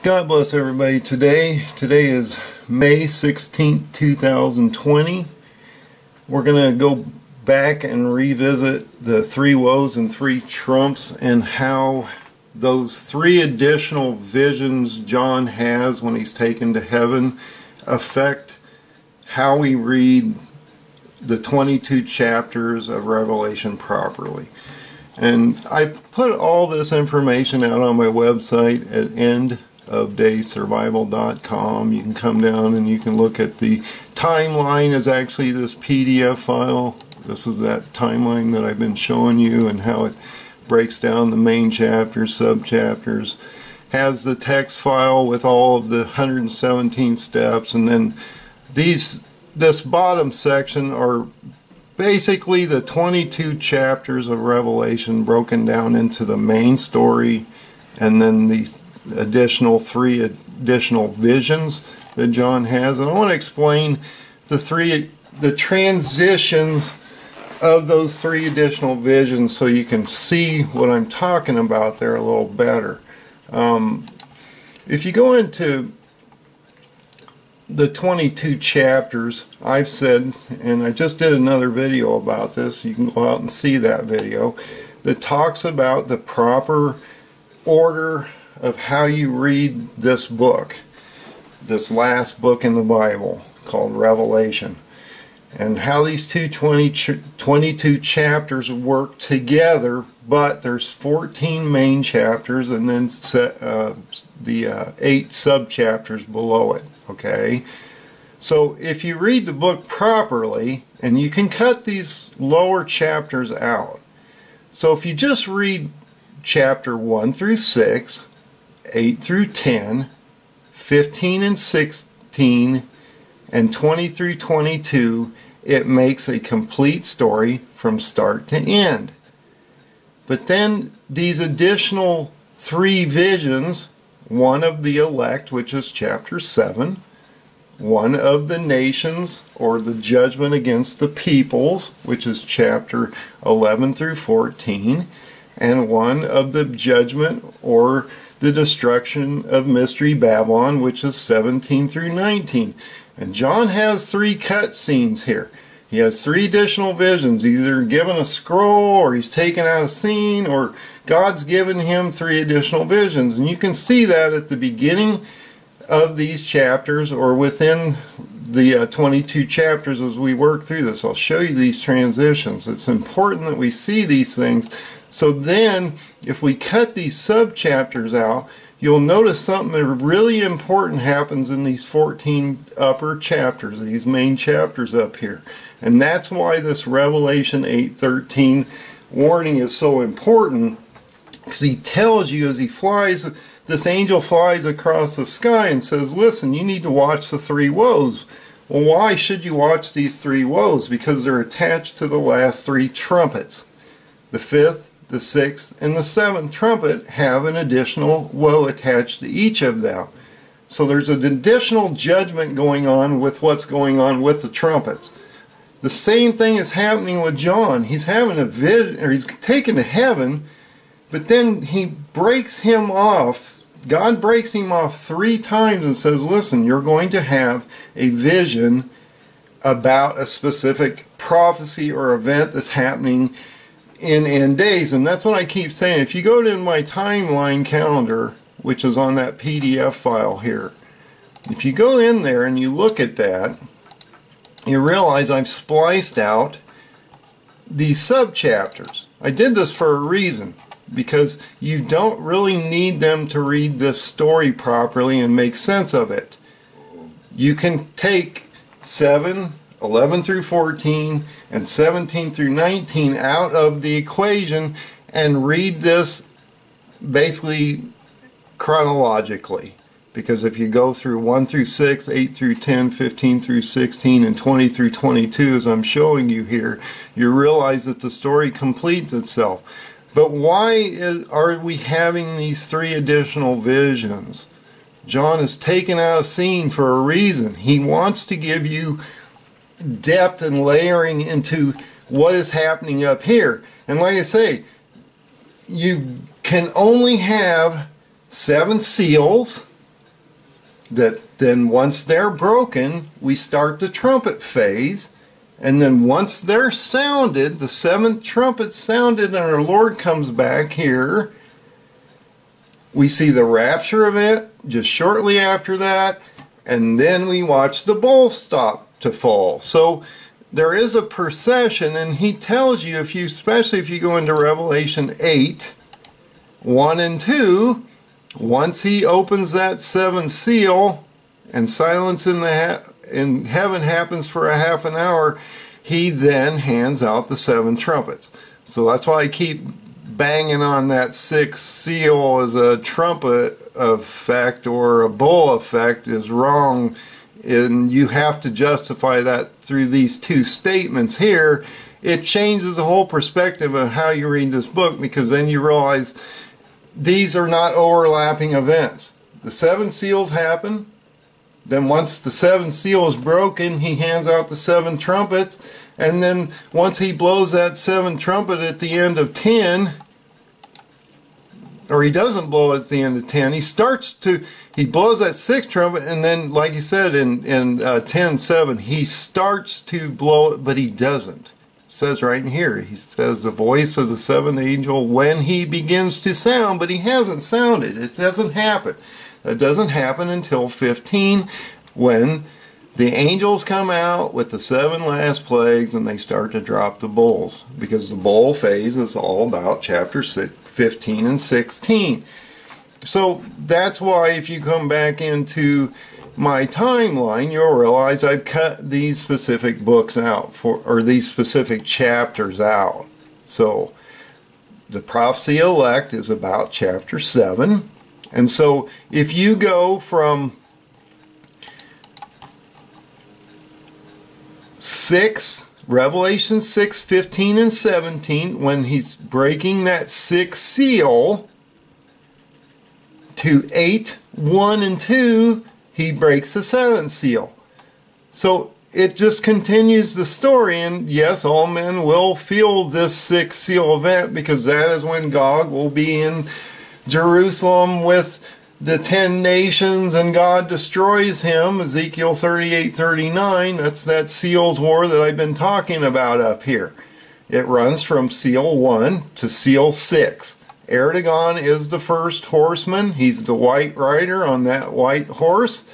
God bless everybody. Today is May 16th, 2020. We're going to go back and revisit the 3 woes and 3 trumps and how those 3 additional visions John has when he's taken to heaven affect how we read the 22 chapters of Revelation properly. And I put all this information out on my website at endofdaysurvival.com. You can come down and you can look at the timeline is actually this PDF file. This is that timeline that I've been showing you and how it breaks down the main chapters, sub-chapters. Has the text file with all of the 117 steps, and then this bottom section are basically the 22 chapters of Revelation broken down into the main story and then the additional 3 additional visions that John has. And I want to explain the transitions of those 3 additional visions so you can see what I'm talking about there a little better. If you go into the 22 chapters, I've said, and I just did another video about this, you can go out and see that video, that talks about the proper order of how you read this book, this last book in the Bible called Revelation, and how these 22 chapters work together, but there's 14 main chapters and then the 8 sub-chapters below it. Okay, so if you read the book properly, and you can cut these lower chapters out. So if you just read chapter 1 through 6, 8 through 10, 15 and 16, and 20 through 22, it makes a complete story from start to end. But then these additional 3 visions, one of the elect, which is chapter 7, one of the nations, or the judgment against the peoples, which is chapter 11 through 14, and one of the judgment or the destruction of Mystery Babylon, which is 17 through 19. And John has 3 cut scenes here. He has 3 additional visions, either given a scroll, or he's taken out a scene, or God's given him 3 additional visions. And you can see that at the beginning of these chapters, or within the 22 chapters as we work through this. I'll show you these transitions. It's important that we see these things. So then, if we cut these sub-chapters out, you'll notice something really important happens in these 14 upper chapters, these main chapters up here. And that's why this Revelation 8:13 warning is so important, because he tells you as he flies, this angel flies across the sky and says, listen, you need to watch the 3 woes. Well, why should you watch these 3 woes? Because they're attached to the last 3 trumpets. The 5th, the 6th, and the 7th trumpet have an additional woe attached to each of them. So there's an additional judgment going on with what's going on with the trumpets. The same thing is happening with John. He's having a vision, or he's taken to heaven, but then he breaks him off. God breaks him off 3 times and says, listen, you're going to have a vision about a specific prophecy or event that's happening in end days. And that's what I keep saying. If you go to my timeline calendar, which is on that PDF file here, if you go in there and you look at that, you realize I've spliced out these sub-chapters. I did this for a reason, because you don't really need them to read this story properly and make sense of it. You can take 7, 11 through 14, and 17 through 19 out of the equation and read this basically chronologically. Because if you go through 1 through 6, 8 through 10, 15 through 16, and 20 through 22, as I'm showing you here, you realize that the story completes itself. But why are we having these 3 additional visions? John has taken out a scene for a reason. He wants to give you depth and layering into what is happening up here. And like I say, you can only have 7 seals, that then once they're broken, we start the trumpet phase. And then once they're sounded, the seventh trumpet sounded, and our Lord comes back here, we see the rapture event just shortly after that, and then we watch the bowl stop to fall. So there is a procession, and he tells you, if you, especially if you go into Revelation 8, 1 and 2, once he opens that seventh seal and silence in heaven happens for a half an hour, he then hands out the seven trumpets. So that's why I keep banging on that sixth seal as a trumpet effect or a bowl effect is wrong, and you have to justify that through these two statements here. It changes the whole perspective of how you read this book, because then you realize these are not overlapping events. The seven seals happen, then once the seventh seal is broken, he hands out the seven trumpets, and then once he blows that seventh trumpet at the end of 10, or he doesn't blow it at the end of 10, he blows that sixth trumpet, and then, like he said in 10:7, he starts to blow it, but he doesn't. It says right in here, he says the voice of the seventh angel when he begins to sound, but he hasn't sounded. It doesn't happen. That doesn't happen until 15, when the angels come out with the seven last plagues and they start to drop the bowls, because the bowl phase is all about chapter 15 and 16. So that's why if you come back into my timeline, you'll realize I've cut these specific books out, or these specific chapters out. So the prophecy elect is about chapter 7. And so if you go from 6, Revelation 6, 15 and 17, when he's breaking that sixth seal, to 8, 1 and 2, he breaks the seventh seal. So it just continues the story, and yes, all men will feel this sixth seal event, because that is when Gog will be in Jerusalem with the 10 nations and God destroys him. Ezekiel 38:39, that's that seals war that I've been talking about up here. It runs from seal 1 to seal 6. Erdogan is the first horseman. He's the white rider on that white horse,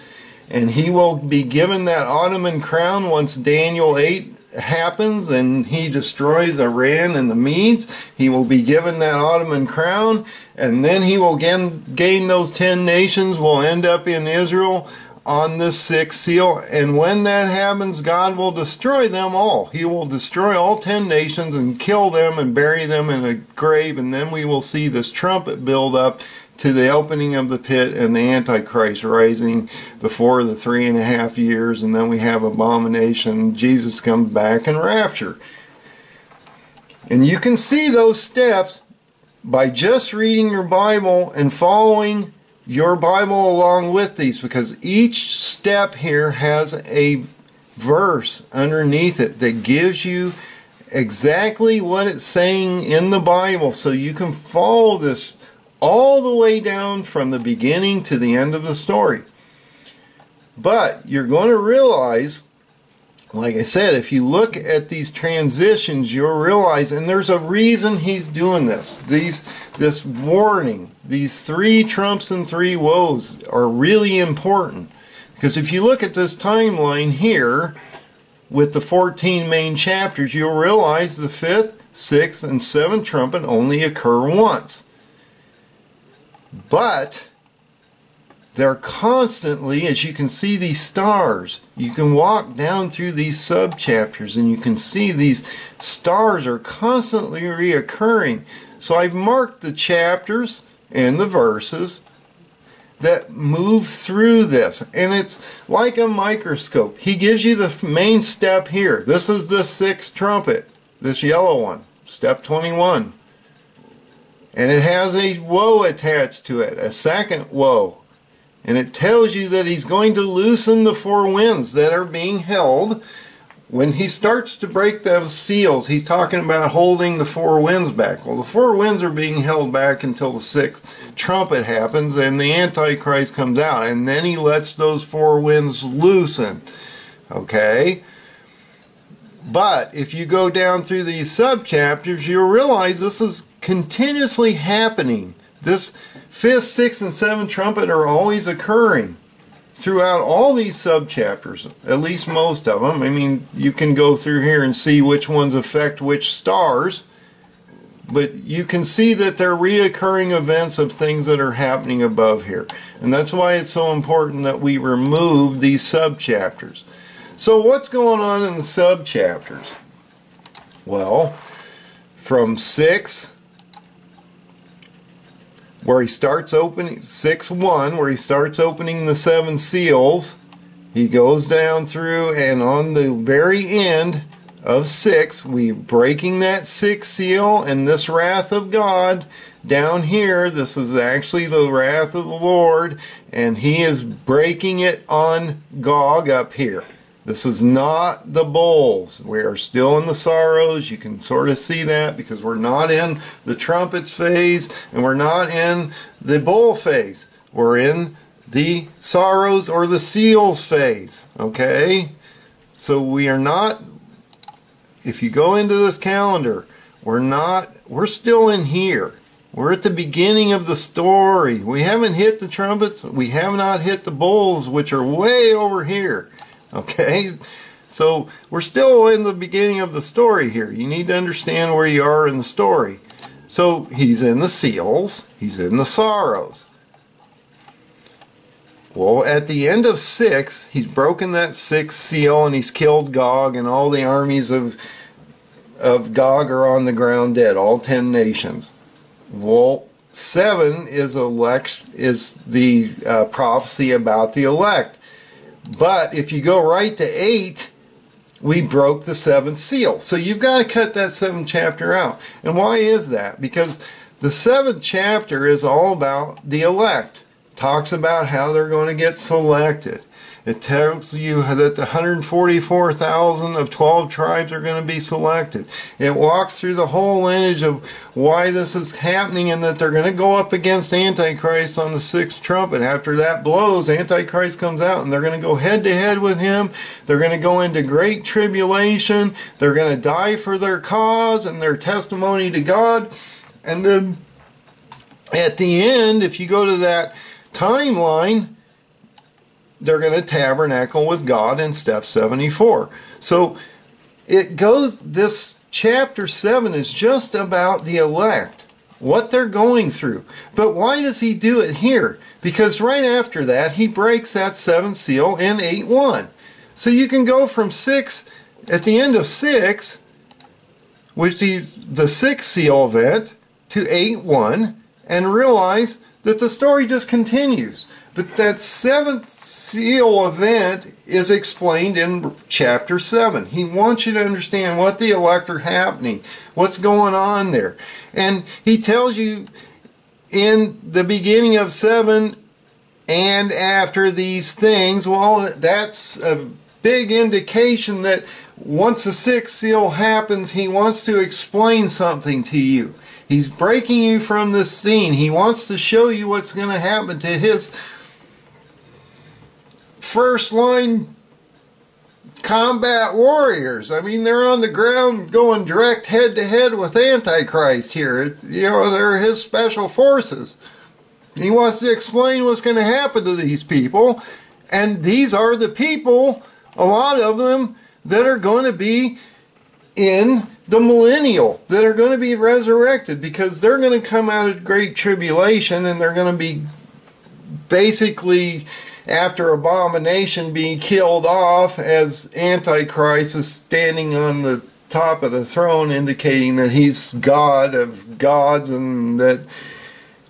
and he will be given that Ottoman crown once Daniel 8 happens and he destroys Iran and the Medes. He will be given that Ottoman crown, and then he will gain those 10 nations, will end up in Israel on this sixth seal, and when that happens, God will destroy them all. He will destroy all 10 nations and kill them and bury them in a grave, and then we will see this trumpet build up to the opening of the pit and the Antichrist rising before the 3.5 years, and then we have abomination. Jesus comes back and rapture. And you can see those steps by just reading your Bible and following your Bible along with these, because each step here has a verse underneath it that gives you exactly what it's saying in the Bible, so you can follow this all the way down from the beginning to the end of the story. But you're going to realize, like I said, if you look at these transitions, you'll realize, and there's a reason he's doing this. This warning, these 3 trumps and 3 woes are really important. Because if you look at this timeline here, with the 14 main chapters, you'll realize the 5th, 6th, and 7th trumpet only occur once. But they're constantly, as you can see these stars, you can walk down through these sub-chapters and you can see these stars are constantly reoccurring. So I've marked the chapters and the verses that move through this, and it's like a microscope. He gives you the main step here. This is the 6th trumpet, this yellow one, step 21. And it has a woe attached to it, a second woe. And it tells you that he's going to loosen the 4 winds that are being held when he starts to break those seals, he's talking about holding the four winds back. Well, the four winds are being held back until the sixth trumpet happens and the Antichrist comes out. And then he lets those four winds loosen. Okay? But if you go down through these sub-chapters, you'll realize this is continuously happening. This fifth, sixth, and seventh trumpet are always occurring throughout all these sub-chapters, at least most of them. I mean, you can go through here and see which ones affect which stars, but you can see that they're reoccurring events of things that are happening above here. And that's why it's so important that we remove these sub-chapters. So what's going on in the sub-chapters? Well, from 6, where he starts opening, 6:1, where he starts opening the 7 seals, he goes down through, and on the very end of 6, we breaking that 6th seal, and this wrath of God down here, this is actually the wrath of the Lord, and he is breaking it on Gog up here. This is not the bowls. We are still in the sorrows. You can sort of see that because we're not in the trumpets phase and we're not in the bowl phase. We're in the sorrows or the seals phase. Okay? So we are not, if you go into this calendar, we're still in here. We're at the beginning of the story. We haven't hit the trumpets. We have not hit the bowls, which are way over here. Okay, so we're still in the beginning of the story here. You need to understand where you are in the story. So he's in the seals, he's in the sorrows. Well, at the end of 6, he's broken that 6th seal and he's killed Gog, and all the armies of Gog are on the ground dead, all 10 nations. Well, 7 is the prophecy about the elect. But if you go right to 8, we broke the 7th seal. So you've got to cut that 7th chapter out. And why is that? Because the 7th chapter is all about the elect. Talks about how they're going to get selected. It tells you that the 144,000 of 12 tribes are going to be selected. It walks through the whole lineage of why this is happening and that they're going to go up against Antichrist on the 6th trumpet. After that blows, Antichrist comes out and they're going to go head to head with him. They're going to go into great tribulation. They're going to die for their cause and their testimony to God. And then at the end, if you go to that timeline, they're going to tabernacle with God in step 74. So it goes, this chapter 7 is just about the elect, what they're going through. But why does he do it here? Because right after that, he breaks that 7th seal in 8:1. So you can go from 6, at the end of 6, which is the 6th seal event, to 8:1, and realize that the story just continues. But that 7th seal event is explained in chapter 7. He wants you to understand what the elect are happening, what's going on there. And he tells you in the beginning of 7 and after these things, well, that's a big indication that once the 6th seal happens, he wants to explain something to you. He's breaking you from this scene. He wants to show you what's going to happen to his first line combat warriors. I mean, they're on the ground going direct head to head with Antichrist here. You know, they're his special forces. He wants to explain what's going to happen to these people. And these are the people, a lot of them, that are going to be in the millennial, that are going to be resurrected, because they're going to come out of great tribulation and they're going to be basically, after abomination, being killed off as Antichrist is standing on the top of the throne, indicating that he's God of gods, and that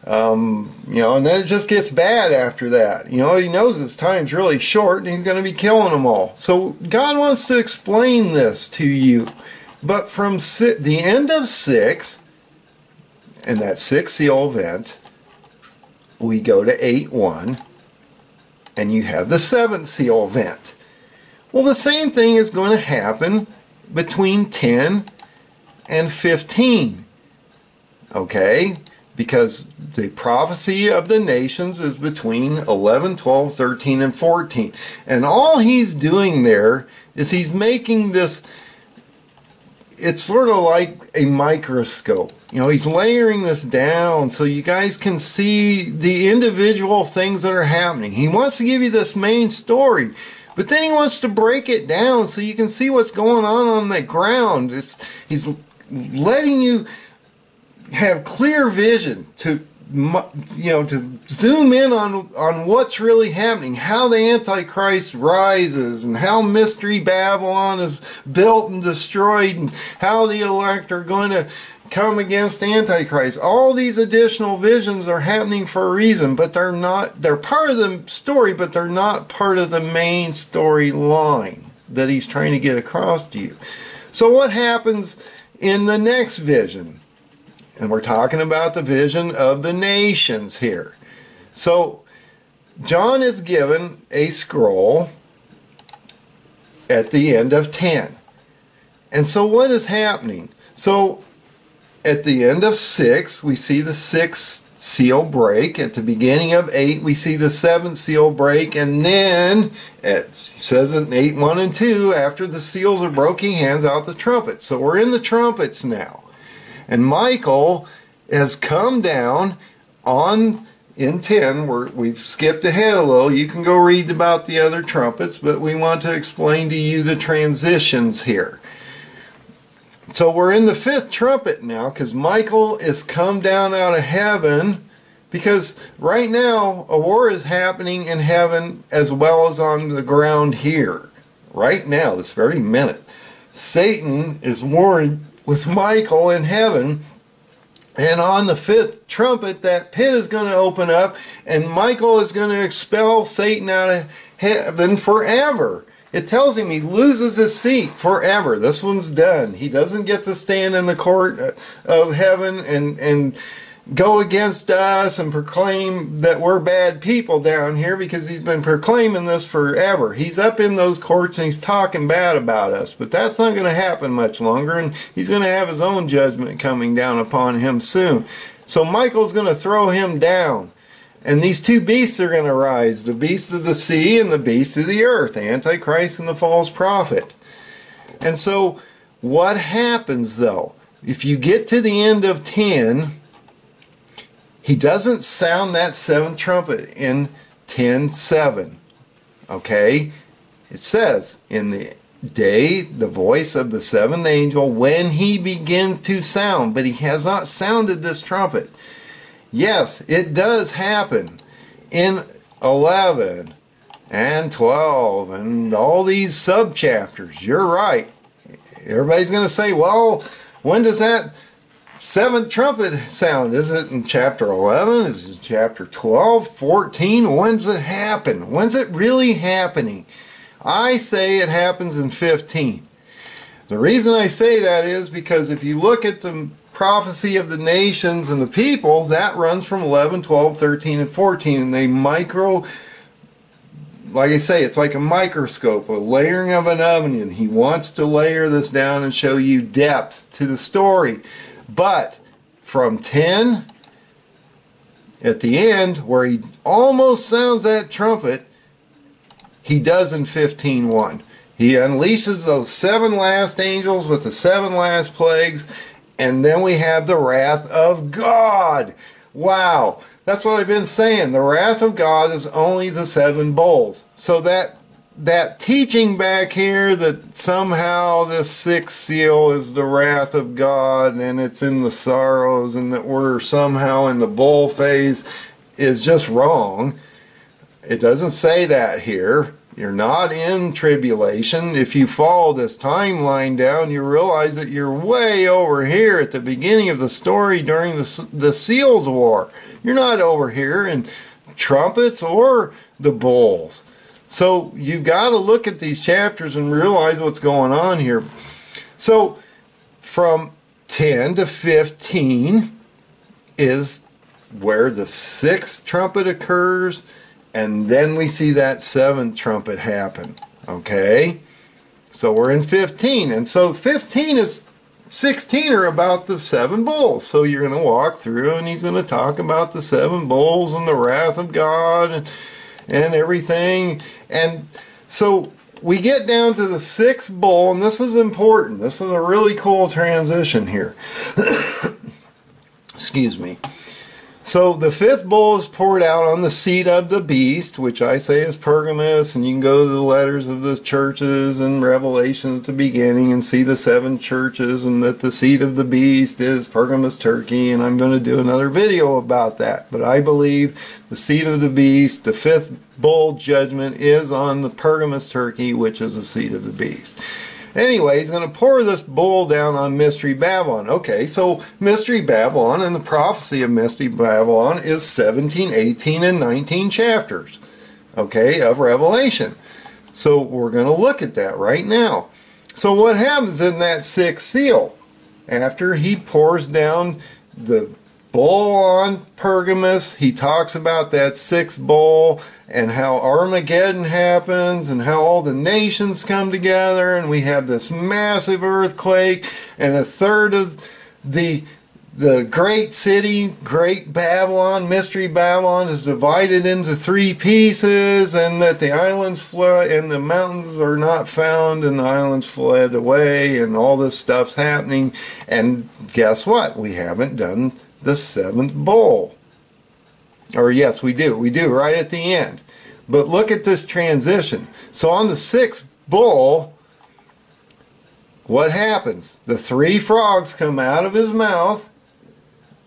you know, and then it just gets bad after that. You know, he knows his time's really short and he's going to be killing them all. So God wants to explain this to you. But from the end of 6, and that 6th seal event, we go to 8:1, and you have the 7th seal event. Well, the same thing is going to happen between 10 and 15. Okay? Because the prophecy of the nations is between 11, 12, 13, and 14. And all he's doing there is he's making this, it's sort of like a microscope. You know, he's layering this down so you guys can see the individual things that are happening. He wants to give you this main story, but then he wants to break it down so you can see what's going on the ground. He's letting you have clear vision to, you know, to zoom in on what's really happening, how the Antichrist rises, and how Mystery Babylon is built and destroyed, and how the elect are going to come against Antichrist. All these additional visions are happening for a reason, but they're part of the story, but they're not part of the main storyline that he's trying to get across to you. So what happens in the next vision? And we're talking about the vision of the nations here. So John is given a scroll at the end of 10. And so what is happening? So at the end of 6, we see the 6th seal break. At the beginning of 8, we see the 7th seal break. And then, it says in 8, 1, and 2, after the seals are broken, he hands out the trumpets. So we're in the trumpets now. And Michael has come down in 10, we've skipped ahead a little. You can go read about the other trumpets, but we want to explain to you the transitions here. So we're in the 5th trumpet now, because Michael is come down out of heaven, because right now a war is happening in heaven as well as on the ground here. Right now, this very minute. Satan is warring with Michael in heaven, and on the 5th trumpet that pit is going to open up, and Michael is going to expel Satan out of heaven forever. It tells him he loses his seat forever. This one's done. He doesn't get to stand in the court of heaven and go against us and proclaim that we're bad people down here, because he's been proclaiming this forever. He's up in those courts and he's talking bad about us, but that's not going to happen much longer, and he's going to have his own judgment coming down upon him soon. So Michael's going to throw him down, and these two beasts are going to rise, the beast of the sea and the beast of the earth, the Antichrist and the false prophet. And so what happens though? If you get to the end of 10, he doesn't sound that 7th trumpet in 10:7. Okay? It says, in the day, the voice of the 7th angel, when he begins to sound. But he has not sounded this trumpet. Yes, it does happen in 11 and 12 and all these sub-chapters. You're right. Everybody's going to say, well, when does that 7th trumpet sound? Is it in chapter 11? Is it chapter 12? 14? When's it happen? When's it really happening? I say it happens in 15. The reason I say that is because if you look at the prophecy of the nations and the peoples, that runs from 11, 12, 13, and 14. And they like I say, it's like a microscope, a layering of an onion. He wants to layer this down and show you depth to the story. But from 10, at the end, where he almost sounds that trumpet, he does in 15:1. He unleashes those 7 last angels with the 7 last plagues, and then we have the wrath of God. Wow, that's what I've been saying. The wrath of God is only the 7 bowls. So that teaching back here that somehow this 6th seal is the wrath of God and it's in the sorrows and that we're somehow in the bowl phase is just wrong. It doesn't say that here. You're not in tribulation. If you follow this timeline down, you realize that you're way over here at the beginning of the story during the Seals War. You're not over here in trumpets or the bowls. So you've got to look at these chapters and realize what's going on here. So from 10 to 15 is where the 6th trumpet occurs, and then we see that 7th trumpet happen. Okay, so we're in 15, and so 15 is 16 are about the 7 bowls. So you're going to walk through, and he's going to talk about the 7 bowls and the wrath of God and everything. And so we get down to the 6th bowl, and this is important. This is a really cool transition here. Excuse me. So the 5th bowl is poured out on the seat of the beast, which I say is Pergamos, and you can go to the letters of the churches and Revelation at the beginning and see the 7 churches, and that the seat of the beast is Pergamos, Turkey, and I'm going to do another video about that. But I believe the seat of the beast, the 5th bowl judgment, is on the Pergamos, Turkey, which is the seat of the beast. Anyway, he's going to pour this bowl down on Mystery Babylon. Okay, so Mystery Babylon and the prophecy of Mystery Babylon is 17, 18, and 19 chapters, okay, of Revelation. So we're going to look at that right now. So what happens in that 6th seal? After he pours down the bowl on Pergamos, he talks about that 6th bowl and how Armageddon happens and how all the nations come together, and we have this massive earthquake, and a third of the great city, Great Babylon, Mystery Babylon, is divided into 3 pieces, and that the islands flood and the mountains are not found, and the islands fled away, and all this stuff's happening. And guess what? We haven't done the 7th bowl. Or yes, we do right at the end. But look at this transition. So on the 6th bowl, what happens? The 3 frogs come out of his mouth,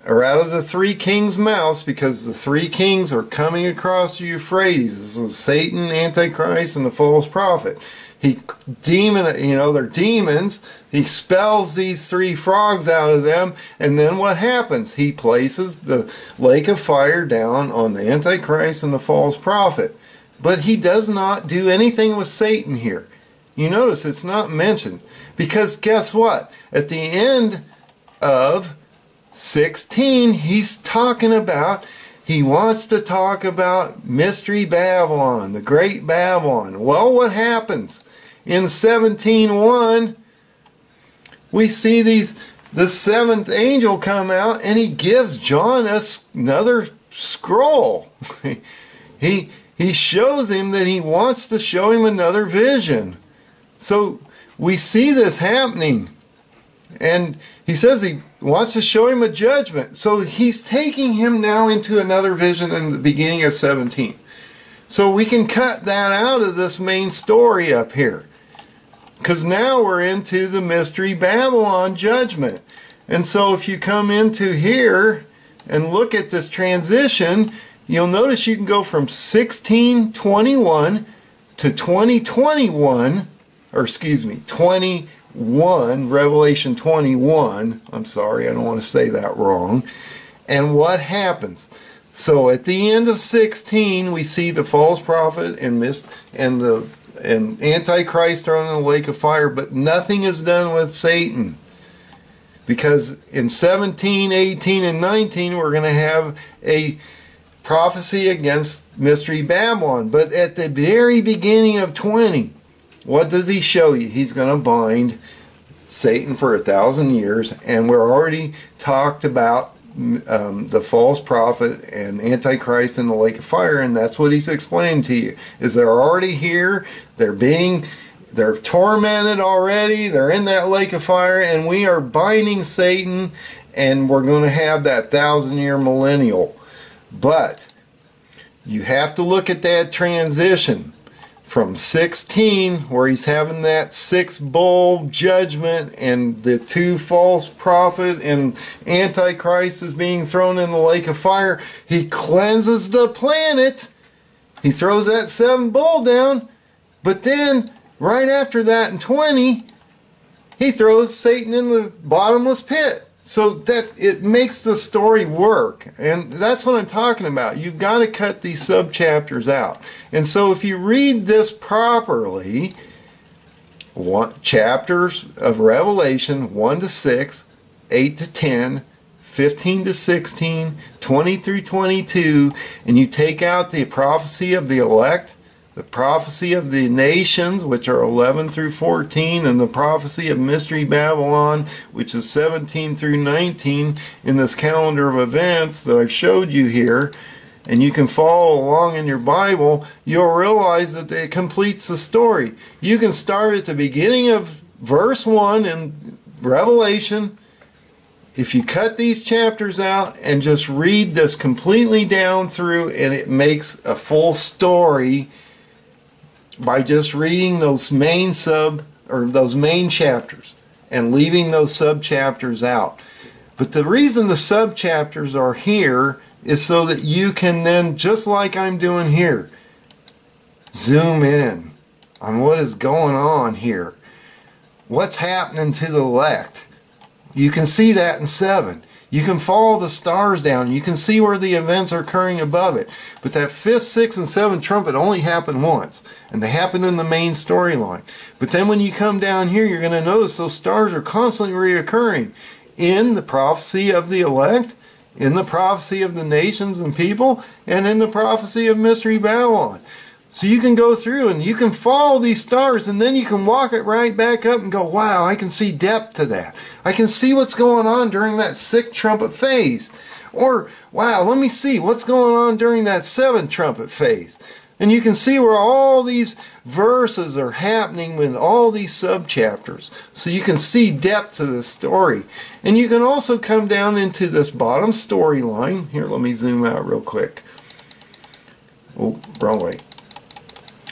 or out of the 3 kings' mouths, because the 3 kings are coming across the Euphrates. This is Satan, Antichrist, and the false prophet. They're demons. He expels these 3 frogs out of them, and then what happens? He places the lake of fire down on the Antichrist and the false prophet. But he does not do anything with Satan here. You notice it's not mentioned, because guess what? At the end of 16, he's talking about, he wants to talk about Mystery Babylon, the Great Babylon. Well, what happens? In 17:1, we see the 7th angel come out, and he gives John another scroll. He shows him that he wants to show him another vision. So we see this happening, and he says he wants to show him a judgment. So he's taking him now into another vision in the beginning of 17. So we can cut that out of this main story up here, because now we're into the Mystery Babylon judgment. And so if you come into here and look at this transition, you'll notice you can go from 1621 to 2021, or excuse me, 21, Revelation 21. I'm sorry, I don't want to say that wrong. And what happens? So at the end of 16, we see the false prophet and Antichrist thrown in the lake of fire, but nothing is done with Satan. Because in 17, 18, and 19, we're going to have a prophecy against Mystery Babylon. But at the very beginning of 20, what does he show you? He's going to bind Satan for 1,000 years, and we're already talked about the false prophet and Antichrist in the lake of fire, and that's what he's explaining to you. Is they're already here, they're tormented already, they're in that lake of fire, and we are binding Satan, and we're going to have that 1,000-year millennial. But you have to look at that transition from 16, where he's having that 6th bowl judgment, and the 2 false prophet and Antichrist is being thrown in the lake of fire. He cleanses the planet. He throws that 7th bowl down, but then right after that in 20, he throws Satan in the bottomless pit. So that it makes the story work, and that's what I'm talking about. You've got to cut these sub-chapters out. And so if you read this properly, chapters of Revelation 1 to 6, 8 to 10, 15 to 16, 20 through 22, and you take out the prophecy of the elect, the prophecy of the nations, which are 11 through 14, and the prophecy of Mystery Babylon, which is 17 through 19 in this calendar of events that I've showed you here, and you can follow along in your Bible, you'll realize that it completes the story. You can start at the beginning of verse 1 in Revelation. If you cut these chapters out and just read this completely down through, and it makes a full story by just reading those main chapters and leaving those sub chapters out. But the reason the sub chapters are here is so that you can then, just like I'm doing here, zoom in on what is going on here. What's happening to the elect? You can see that in 7. You can follow the stars down. You can see where the events are occurring above it. But that 5th, 6th, and 7th trumpet only happened once. And they happen in the main storyline. But then when you come down here, you're going to notice those stars are constantly reoccurring in the prophecy of the elect, in the prophecy of the nations and people, and in the prophecy of Mystery Babylon. So you can go through and you can follow these stars, and then you can walk it right back up and go, wow, I can see depth to that. I can see what's going on during that 6th trumpet phase. Or, wow, let me see what's going on during that 7th trumpet phase. And you can see where all these verses are happening with all these sub-chapters. So you can see depth to the story. And you can also come down into this bottom storyline. Here, let me zoom out real quick. Oh, wrong way.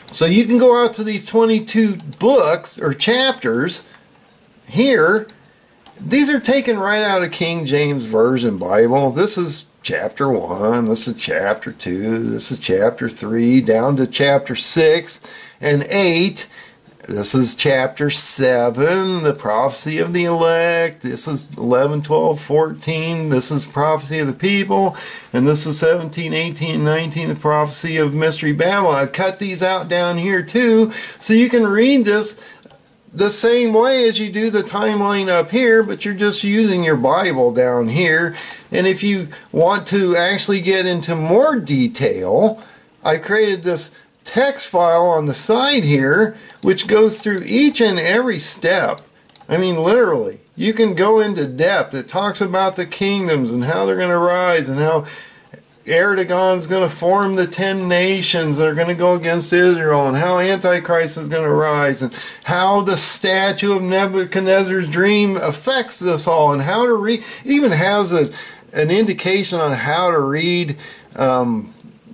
So you can go out to these 22 books or chapters here. These are taken right out of King James Version Bible. This is chapter 1, this is chapter 2, this is chapter 3, down to chapter 6 and 8. This is chapter 7, the prophecy of the elect. This is 11, 12, 14. This is prophecy of the people. And this is 17, 18, 19, the prophecy of Mystery Babylon. I've cut these out down here too, so you can read this the same way as you do the timeline up here, but you're just using your Bible down here. And if you want to actually get into more detail, I created this text file on the side here, which goes through each and every step. I mean, literally, you can go into depth. It talks about the kingdoms and how they're going to rise, and how Erdogan's going to form the 10 nations that are going to go against Israel, and how Antichrist is going to rise, and how the statue of Nebuchadnezzar's dream affects this all, and how to read. It even has an indication on how to read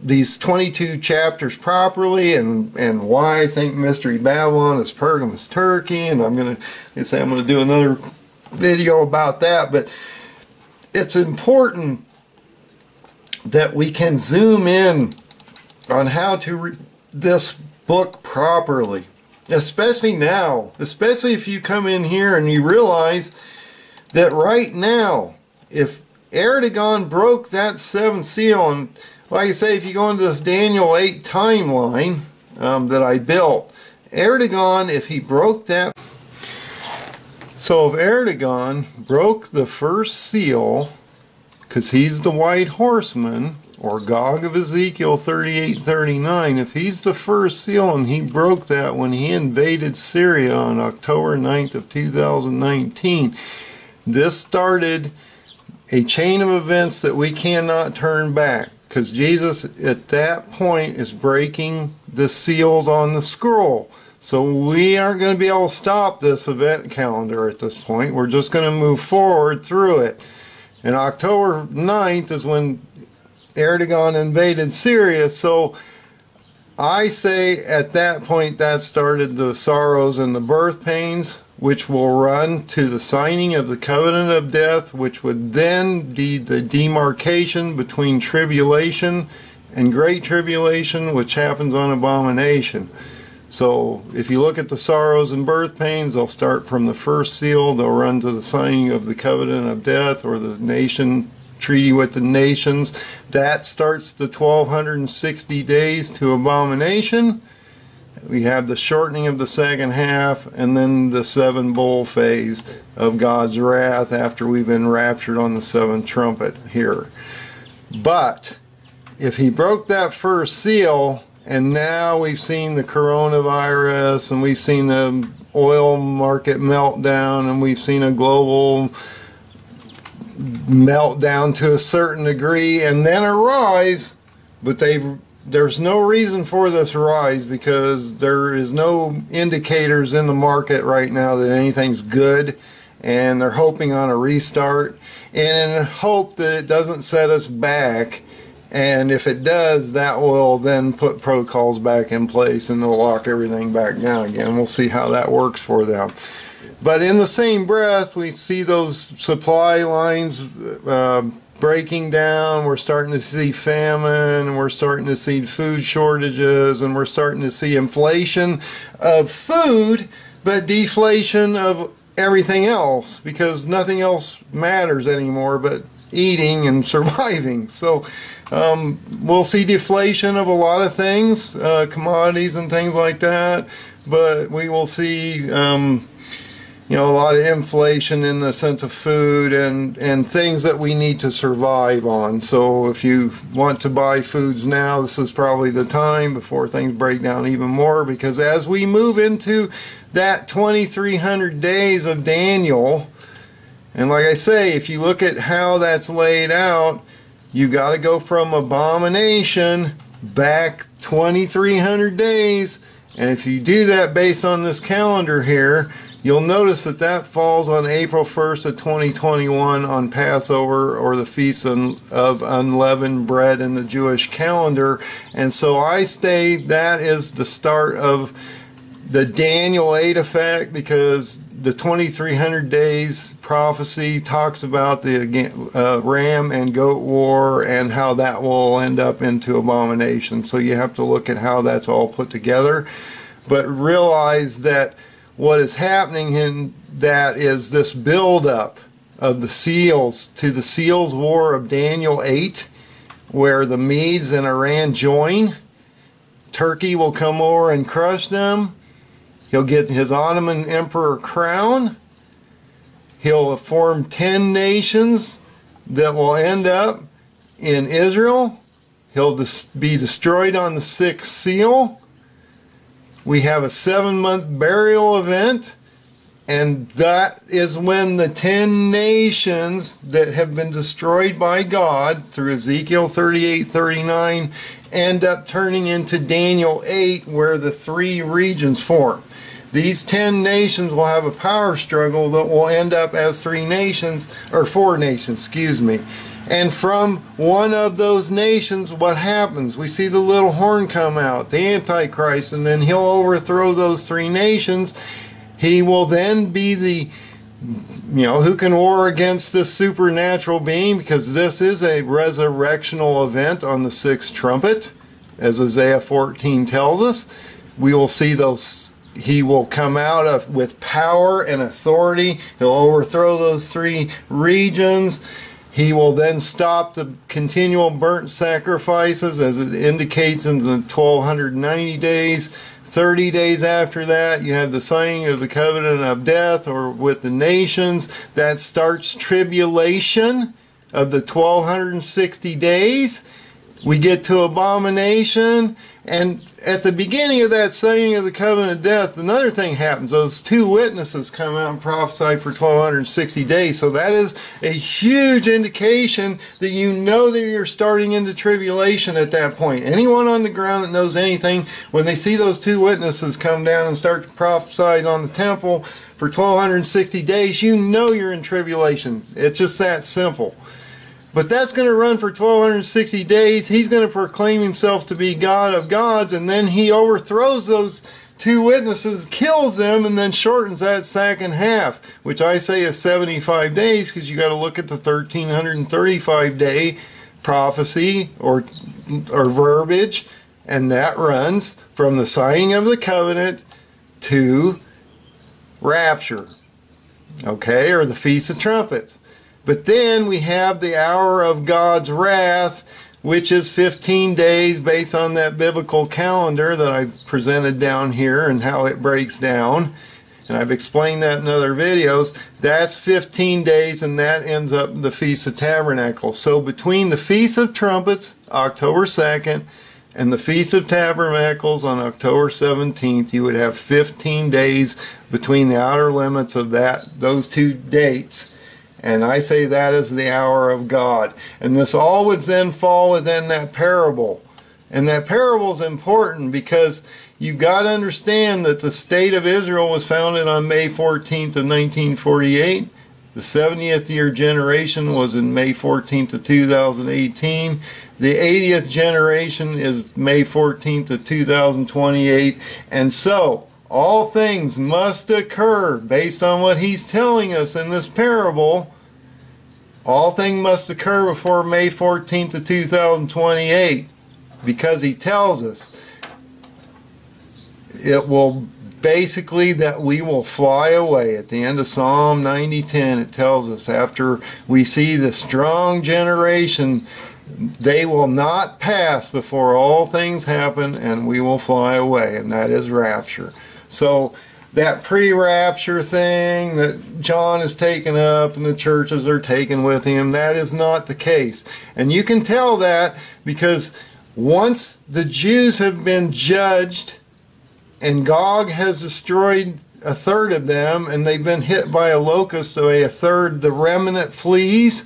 these 22 chapters properly, and why I think Mystery Babylon is Pergamus, Turkey, and I'm going to do another video about that. But it's important that we can zoom in on how to read this book properly, especially now, especially if you come in here and you realize that right now, if Erdogan broke that 7th seal, and like I say, if you go into this Daniel 8 timeline that I built, Erdogan, if he broke that, so if Erdogan broke the first seal, because he's the white horseman, or Gog of Ezekiel 38:39, if he's the first seal and he broke that when he invaded Syria on October 9th of 2019, this started a chain of events that we cannot turn back, because Jesus at that point is breaking the seals on the scroll. So we aren't going to be able to stop this event calendar at this point. We're just going to move forward through it. And October 9th is when Erdogan invaded Syria. So I say at that point that started the sorrows and the birth pains, which will run to the signing of the covenant of death, which would then be the demarcation between tribulation and great tribulation, which happens on abomination. So if you look at the sorrows and birth pains, they'll start from the first seal, they'll run to the signing of the covenant of death, or the nation treaty with the nations. That starts the 1260 days to abomination. We have the shortening of the second half, and then the 7 bowl phase of God's wrath after we've been raptured on the 7th trumpet here. But if he broke that first seal, And now we've seen the coronavirus, and we've seen the oil market meltdown, and we've seen a global meltdown to a certain degree, and then a rise. But there's no reason for this rise, because there is no indicators in the market right now that anything's good, and they're hoping on a restart, and in hope that it doesn't set us back. And if it does, that will then put protocols back in place, and they'll lock everything back down again. We'll see how that works for them. But in the same breath, we see those supply lines breaking down. We're starting to see famine, and we're starting to see food shortages, and we're starting to see inflation of food, but deflation of everything else, because nothing else matters anymore but eating and surviving. So we'll see deflation of a lot of things, commodities and things like that, but we will see you know, a lot of inflation in the sense of food and things that we need to survive on. So if you want to buy foods now, this is probably the time before things break down even more, because as we move into that 2300 days of Daniel, and like I say, if you look at how that's laid out, you got to go from abomination back 2300 days. And if you do that based on this calendar here, you'll notice that that falls on April 1st of 2021 on Passover, or the Feast of Unleavened Bread in the Jewish calendar. And so I say that is the start of the Daniel 8 effect, because the 2300 days prophecy talks about the ram and goat war and how that will end up into abomination. So you have to look at how that's all put together, but realize that what is happening in that is this buildup of the seals to the seals war of Daniel 8, where the Medes and Iran join. Turkey will come over and crush them. He'll get his Ottoman Emperor crown. He'll form 10 nations that will end up in Israel. He'll be destroyed on the 6th seal. We have a 7-month burial event, and that is when the 10 nations that have been destroyed by God through Ezekiel 38:39 end up turning into Daniel 8, where the 3 regions form. These 10 nations will have a power struggle that will end up as 3 nations, or 4 nations, excuse me. And from one of those nations, what happens? We see the little horn come out, the Antichrist, and then he'll overthrow those 3 nations. He will then be the, you know, who can war against this supernatural being, because this is a resurrectional event on the 6th trumpet, as Isaiah 14 tells us. We will see those. He will come out with power and authority. He'll overthrow those 3 regions. He will then stop the continual burnt sacrifices, as it indicates in the 1290 days. 30 days after that, you have the signing of the covenant of death, or with the nations. That starts tribulation of the 1260 days. We get to abomination, and at the beginning of that saying of the covenant of death, another thing happens. Those 2 witnesses come out and prophesy for 1260 days. So that is a huge indication that you know that you're starting into tribulation at that point. Anyone on the ground that knows anything, when they see those 2 witnesses come down and start to prophesy on the temple for 1260 days, you know you're in tribulation. It's just that simple. But that's going to run for 1260 days. He's going to proclaim himself to be God of gods, and then he overthrows those 2 witnesses, kills them, and then shortens that second half, which I say is 75 days, because you got to look at the 1335 day prophecy or verbiage, and that runs from the signing of the covenant to rapture, okay, or the Feast of Trumpets. But then we have the hour of God's wrath, which is 15 days based on that biblical calendar that I've presented down here and how it breaks down. And I've explained that in other videos. That's 15 days, and that ends up in the Feast of Tabernacles. So between the Feast of Trumpets, October 2nd, and the Feast of Tabernacles on October 17th, you would have 15 days between the outer limits of those two dates. And I say that is the hour of God. And this all would then fall within that parable. And that parable is important because you've got to understand that the state of Israel was founded on May 14th of 1948. The 70th year generation was in May 14th of 2018. The 80th generation is May 14th of 2028. And so, all things must occur based on what he's telling us in this parable. All things must occur before May 14th of 2028. Because he tells us it will basically that we will fly away. At the end of Psalm 90:10, it tells us after we see the strong generation, they will not pass before all things happen, and we will fly away, and that is rapture. So that pre-rapture thing that John has taken up and the churches are taking with him, that is not the case. And you can tell that because once the Jews have been judged and Gog has destroyed a third of them, and they've been hit by a locust, the way a third, the remnant flees,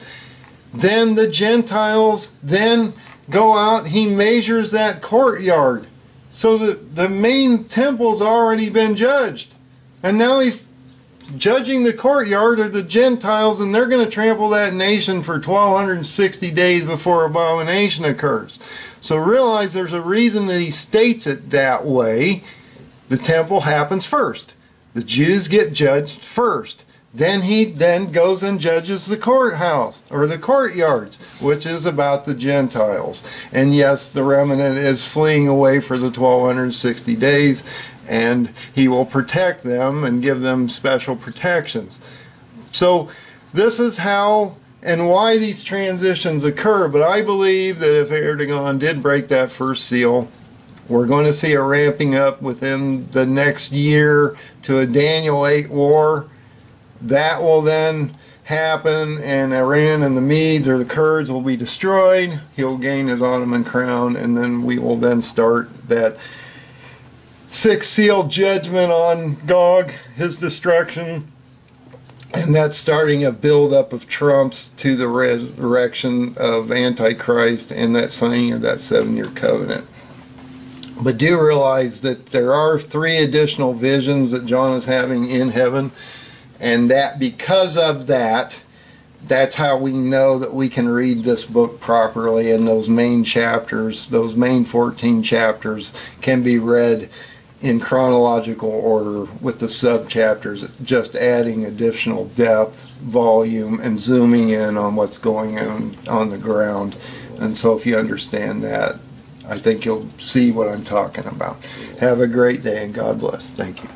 then the Gentiles then go out. He measures that courtyard. So the main temple's already been judged. And now he's judging the courtyard of the Gentiles, and they're going to trample that nation for 1,260 days before abomination occurs. So realize there's a reason that he states it that way. The temple happens first. The Jews get judged first. Then he goes and judges the courthouse, or the courtyards, which is about the Gentiles. And yes, the remnant is fleeing away for the 1,260 days, and he will protect them and give them special protections. So this is how and why these transitions occur. But I believe that if Erdogan did break that first seal, we're going to see a ramping up within the next year to a Daniel 8 war. That will then happen, and Iran and the Medes or the Kurds will be destroyed. He'll gain his Ottoman crown, and then we will then start that sixth seal judgment on Gog, his destruction. And that's starting a build-up of trumps to the resurrection of Antichrist and that signing of that 7-year covenant. But do realize that there are 3 additional visions that John is having in heaven, and that because of that, that's how we know that we can read this book properly, and those main chapters, those main 14 chapters, can be read in chronological order with the sub-chapters, just adding additional depth, volume, and zooming in on what's going on the ground. And so if you understand that, I think you'll see what I'm talking about. Have a great day, and God bless. Thank you.